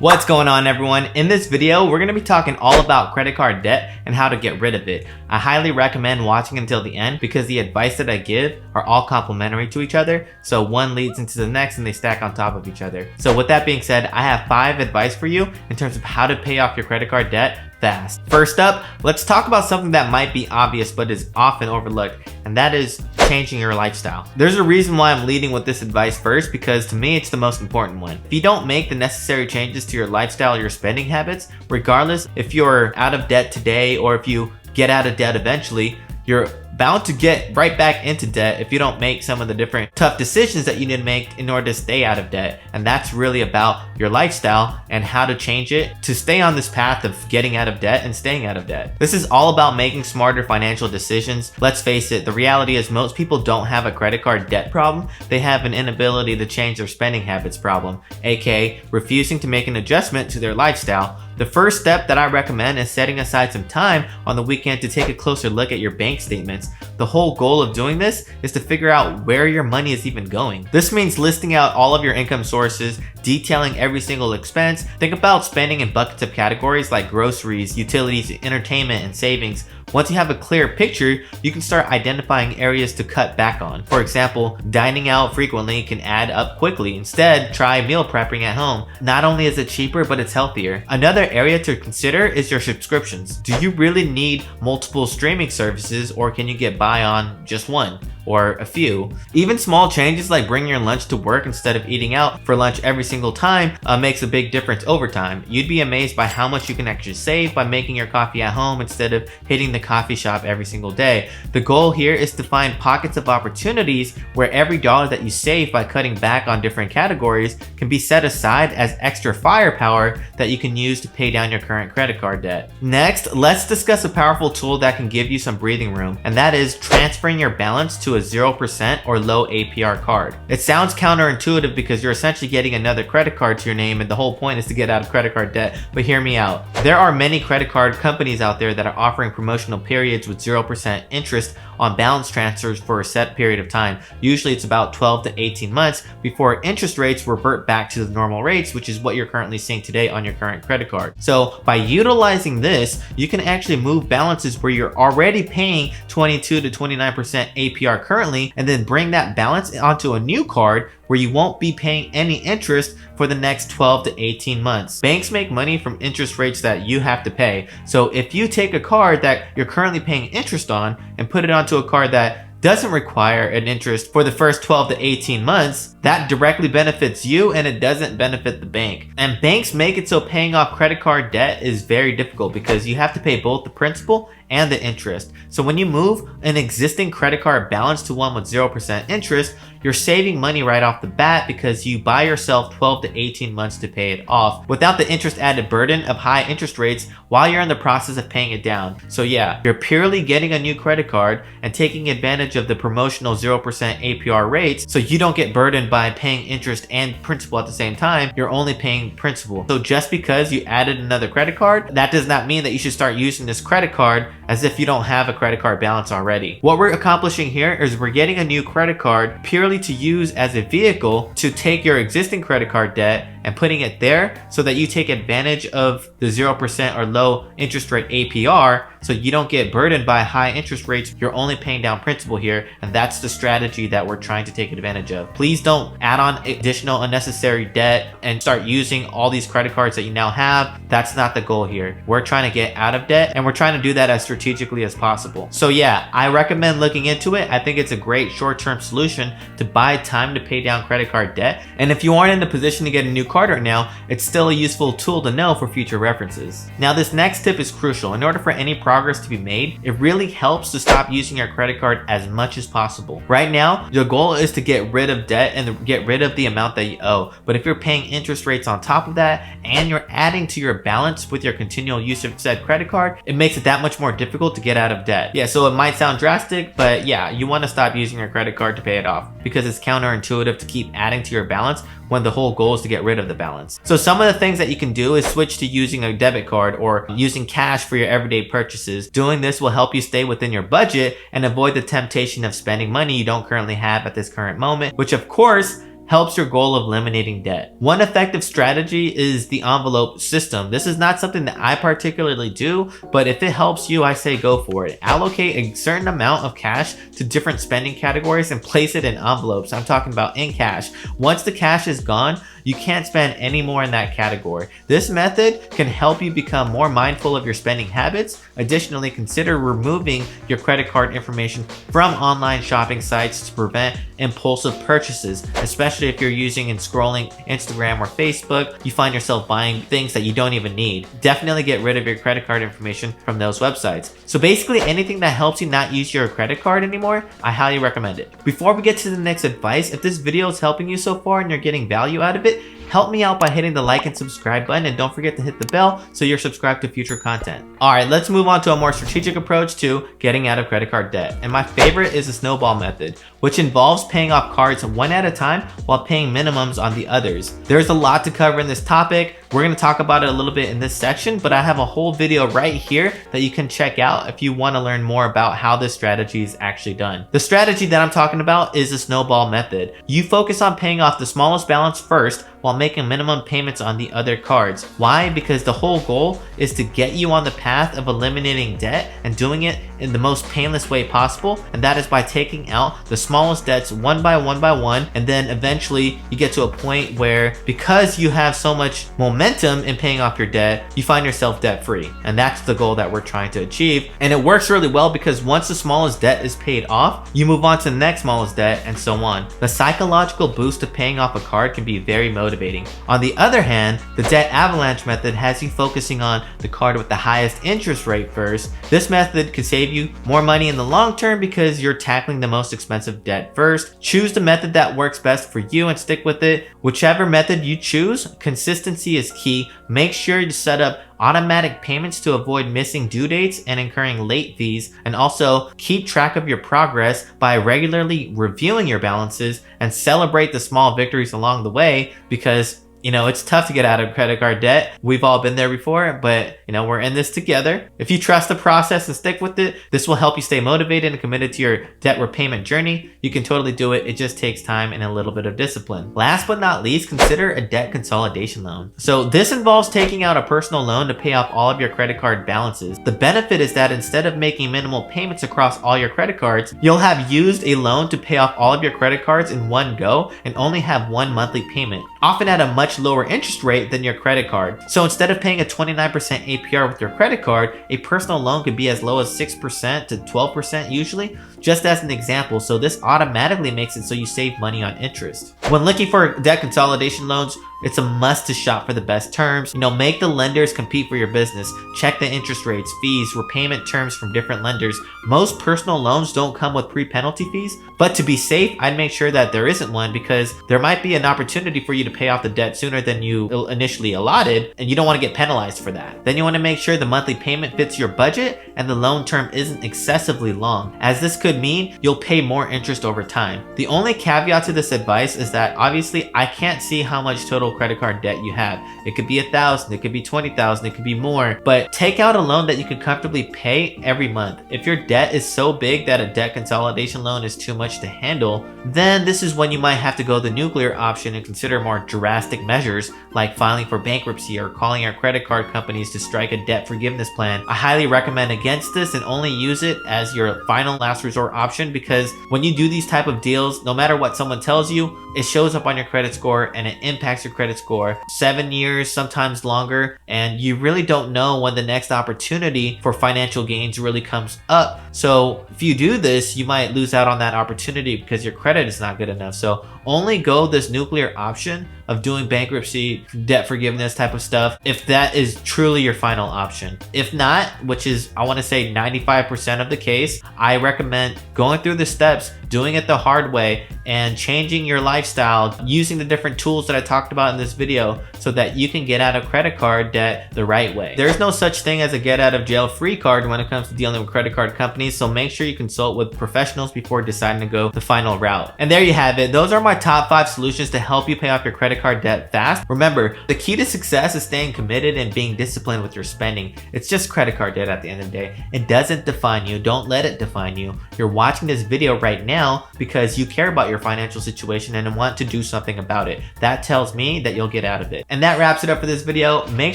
What's going on, everyone? In this video, we're going to be talking all about credit card debt and how to get rid of it. I highly recommend watching until the end because the advice that I give are all complementary to each other, so one leads into the next and they stack on top of each other. So with that being said, I have 5 advice for you in terms of how to pay off your credit card debt fast. First up, let's talk about something that might be obvious but is often overlooked, and that is changing your lifestyle. There's a reason why I'm leading with this advice first, because to me it's the most important one. If you don't make the necessary changes to your lifestyle or your spending habits, regardless if you're out of debt today or if you get out of debt eventually, you're bound to get right back into debt if you don't make some of the different tough decisions that you need to make in order to stay out of debt. And that's really about your lifestyle and how to change it to stay on this path of getting out of debt and staying out of debt. This is all about making smarter financial decisions. Let's face it, the reality is most people don't have a credit card debt problem. They have an inability to change their spending habits problem, aka refusing to make an adjustment to their lifestyle. The first step that I recommend is setting aside some time on the weekend to take a closer look at your bank statements. The whole goal of doing this is to figure out where your money is even going. This means listing out all of your income sources, detailing every single expense. Think about spending in buckets of categories like groceries, utilities, entertainment, and savings. Once you have a clear picture, you can start identifying areas to cut back on. For example, dining out frequently can add up quickly. Instead, try meal prepping at home. Not only is it cheaper, but it's healthier. Another area to consider is your subscriptions. Do you really need multiple streaming services, or can you get by on just one or a few? Even small changes like bringing your lunch to work instead of eating out for lunch every single time makes a big difference over time. You'd be amazed by how much you can actually save by making your coffee at home instead of hitting the coffee shop every single day. The goal here is to find pockets of opportunities where every dollar that you save by cutting back on different categories can be set aside as extra firepower that you can use to pay down your current credit card debt. Next, let's discuss a powerful tool that can give you some breathing room, and that is transferring your balance to a 0% or low APR card. It sounds counterintuitive because you're essentially getting another credit card to your name, and the whole point is to get out of credit card debt, but hear me out. There are many credit card companies out there that are offering promotional periods with 0% interest on balance transfers for a set period of time. Usually it's about 12 to 18 months before interest rates revert back to the normal rates, which is what you're currently seeing today on your current credit card. So by utilizing this, you can actually move balances where you're already paying 22 to 29% APR currently, and then bring that balance onto a new card where you won't be paying any interest for the next 12 to 18 months. Banks make money from interest rates that you have to pay. So if you take a card that you're currently paying interest on and put it onto a card that doesn't require an interest for the first 12 to 18 months, that directly benefits you and it doesn't benefit the bank. And banks make it so paying off credit card debt is very difficult because you have to pay both the principal and the interest. So when you move an existing credit card balance to one with 0% interest, you're saving money right off the bat because you buy yourself 12 to 18 months to pay it off without the interest added burden of high interest rates while you're in the process of paying it down. So yeah, you're purely getting a new credit card and taking advantage of the promotional 0% APR rates, so you don't get burdened by paying interest and principal at the same time. You're only paying principal. So just because you added another credit card, that does not mean that you should start using this credit card as if you don't have a credit card balance already. What we're accomplishing here is we're getting a new credit card purely to use as a vehicle to take your existing credit card debt and putting it there so that you take advantage of the 0% or low interest rate APR, so you don't get burdened by high interest rates. You're only paying down principal here, and that's the strategy that we're trying to take advantage of. Please don't add on additional unnecessary debt and start using all these credit cards that you now have. That's not the goal here. We're trying to get out of debt, and we're trying to do that as strategically as possible. So yeah, I recommend looking into it. I think it's a great short-term solution to buy time to pay down credit card debt, and if you aren't in the position to get a new card right now, it's still a useful tool to know for future references. Now this next tip is crucial. In order for any progress to be made, it really helps to stop using your credit card as much as possible. Right now, your goal is to get rid of debt and get rid of the amount that you owe. But if you're paying interest rates on top of that and you're adding to your balance with your continual use of said credit card, it makes it that much more difficult to get out of debt. Yeah, so it might sound drastic, but yeah, you want to stop using your credit card to pay it off because it's counterintuitive to keep adding to your balance when the whole goal is to get rid of the balance. So some of the things that you can do is switch to using a debit card or using cash for your everyday purchases. Doing this will help you stay within your budget and avoid the temptation of spending money you don't currently have at this current moment, which of course helps your goal of eliminating debt. One effective strategy is the envelope system. This is not something that I particularly do, but if it helps you, I say go for it. Allocate a certain amount of cash to different spending categories and place it in envelopes. I'm talking about in cash. Once the cash is gone, you can't spend any more in that category. This method can help you become more mindful of your spending habits. Additionally, consider removing your credit card information from online shopping sites to prevent impulsive purchases, especially if you're using and scrolling Instagram or Facebook. You find yourself buying things that you don't even need. Definitely get rid of your credit card information from those websites. So basically anything that helps you not use your credit card anymore, I highly recommend it. Before we get to the next advice, if this video is helping you so far and you're getting value out of it, help me out by hitting the like and subscribe button, and don't forget to hit the bell so you're subscribed to future content. Alright, let's move on to a more strategic approach to getting out of credit card debt. And my favorite is the Snowball Method, which involves paying off cards one at a time while paying minimums on the others. There's a lot to cover in this topic. We're going to talk about it a little bit in this section, but I have a whole video right here that you can check out if you want to learn more about how this strategy is actually done. The strategy that I'm talking about is the Snowball Method. You focus on paying off the smallest balance first while making minimum payments on the other cards. Why? Because the whole goal is to get you on the path of eliminating debt and doing it in the most painless way possible, and that is by taking out the smallest debts one by one, and then eventually you get to a point where, because you have so much momentum in paying off your debt, you find yourself debt free. And that's the goal that we're trying to achieve. And it works really well because once the smallest debt is paid off, you move on to the next smallest debt, and so on. The psychological boost of paying off a card can be very motivating. On the other hand, the debt avalanche method has you focusing on the card with the highest interest rate first. This method can save you more money in the long term because you're tackling the most expensive debt first. Choose the method that works best for you and stick with it. Whichever method you choose, consistency is key. Make sure you set up automatic payments to avoid missing due dates and incurring late fees, and also keep track of your progress by regularly reviewing your balances and celebrate the small victories along the way, because you know, it's tough to get out of credit card debt. We've all been there before, but you know, we're in this together. If you trust the process and stick with it, this will help you stay motivated and committed to your debt repayment journey. You can totally do it. It just takes time and a little bit of discipline. Last but not least, consider a debt consolidation loan. So this involves taking out a personal loan to pay off all of your credit card balances. The benefit is that instead of making minimal payments across all your credit cards, you'll have used a loan to pay off all of your credit cards in one go and only have one monthly payment, often at a much lower interest rate than your credit card. So instead of paying a 29% APR with your credit card, a personal loan could be as low as 6% to 12% usually, just as an example. So this automatically makes it so you save money on interest. When looking for debt consolidation loans, it's a must to shop for the best terms. You know, make the lenders compete for your business. Check the interest rates, fees, repayment terms from different lenders. Most personal loans don't come with pre-penalty fees, but to be safe, I'd make sure that there isn't one, because there might be an opportunity for you to pay off the debt sooner than you initially allotted, and you don't want to get penalized for that. Then you want to make sure the monthly payment fits your budget and the loan term isn't excessively long, as this could mean you'll pay more interest over time. The only caveat to this advice is that obviously I can't see how much total credit card debt you have. It could be $1,000, it could be $20,000, it could be more, but take out a loan that you can comfortably pay every month. If your debt is so big that a debt consolidation loan is too much to handle, then this is when you might have to go the nuclear option and consider more drastic measures like filing for bankruptcy or calling your credit card companies to strike a debt forgiveness plan. I highly recommend against this and only use it as your final last resort option, because when you do these type of deals, no matter what someone tells you, it shows up on your credit score and it impacts your credit score 7 years, sometimes longer, and you really don't know when the next opportunity for financial gains really comes up. So if you do this, you might lose out on that opportunity because your credit is not good enough. So only go this nuclear option of doing bankruptcy, debt forgiveness type of stuff if that is truly your final option. If not, which is, I want to say 95% of the case, I recommend going through the steps, doing it the hard way, and changing your lifestyle using the different tools that I talked about in this video so that you can get out of credit card debt the right way. There's no such thing as a get out of jail free card when it comes to dealing with credit card companies, so make sure you consult with professionals before deciding to go the final route. And there you have it. Those are my top 5 solutions to help you pay off your credit card debt fast. Remember, the key to success is staying committed and being disciplined with your spending. It's just credit card debt at the end of the day. It doesn't define you. Don't let it define you. You're watching this video right now now because you care about your financial situation and want to do something about it. That tells me that you'll get out of it. And that wraps it up for this video. Make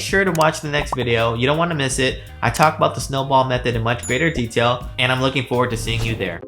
sure to watch the next video. You don't want to miss it. I talk about the snowball method in much greater detail, and I'm looking forward to seeing you there.